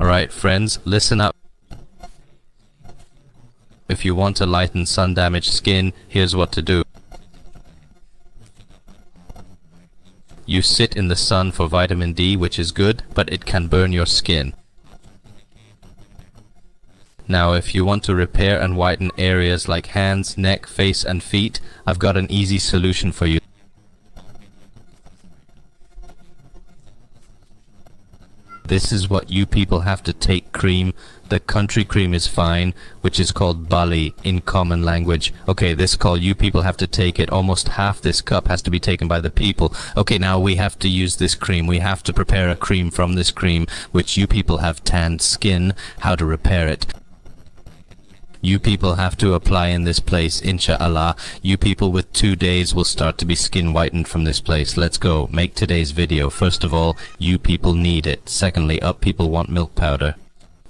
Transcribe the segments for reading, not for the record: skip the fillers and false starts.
Alright friends, listen up. If you want to lighten sun-damaged skin, here's what to do. You sit in the sun for vitamin D, which is good, but it can burn your skin. Now if you want to repair and whiten areas like hands, neck, face and feet, I've got an easy solution for you. This is what you people have to take cream. The country cream is fine, which is called Bali in common language. Okay, this call you people have to take it. Almost half this cup has to be taken by the people. Okay, now we have to use this cream. We have to prepare a cream from this cream, which you people have tanned skin. How to repair it? You people have to apply in this place, inshallah. You people with 2 days will start to be skin whitened from this place. Let's go. Make today's video. First of all, you people need it. Secondly, people want milk powder.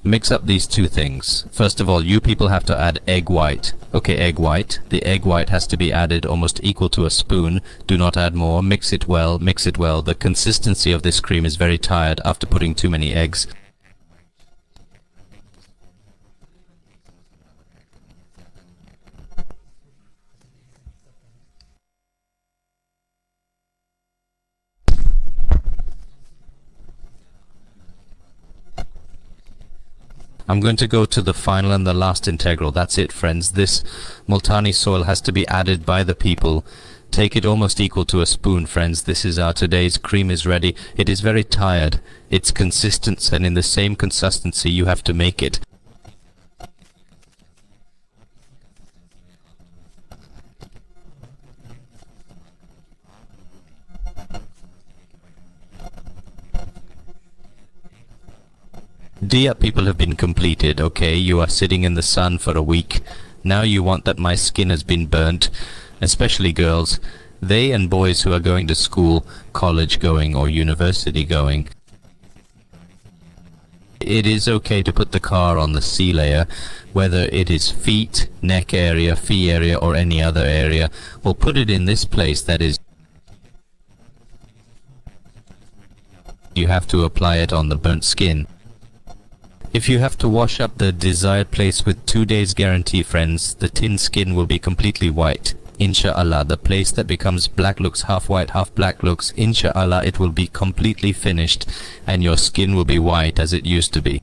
Mix up these two things. First of all, you people have to add egg white. Okay, egg white. The egg white has to be added almost equal to a spoon. Do not add more. Mix it well. Mix it well. The consistency of this cream is very tired after putting too many eggs. I'm going to go to the final and the last integral. That's it, friends. This Multani soil has to be added by the people. Take it almost equal to a spoon, friends. This is our today's cream is ready. It is very tired. It's consistent, and in the same consistency you have to make it. Dear people have been completed. Okay, you are sitting in the sun for a week. Now you want that my skin has been burnt, especially girls. They and boys who are going to school, college going or university going. It is okay to put the car on the C layer, whether it is feet, neck area, fee area or any other area. We'll put it in this place, that is. You have to apply it on the burnt skin. If you have to wash up the desired place with 2 days guarantee, friends, the tin skin will be completely white. Inshallah, the place that becomes black looks half white, half black looks. Inshallah, it will be completely finished and your skin will be white as it used to be.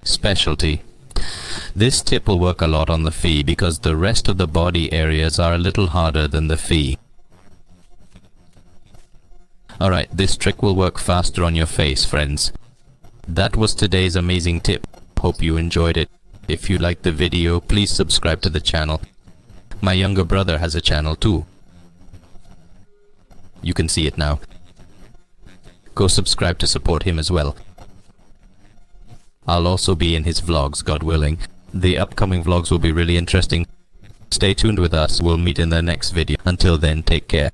Specialty. This tip will work a lot on the fee because the rest of the body areas are a little harder than the fee. Alright, this trick will work faster on your face, friends. That was today's amazing tip. Hope you enjoyed it. If you liked the video, please subscribe to the channel. My younger brother has a channel too. You can see it now. Go subscribe to support him as well. I'll also be in his vlogs, God willing. The upcoming vlogs will be really interesting. Stay tuned with us. We'll meet in the next video. Until then, take care.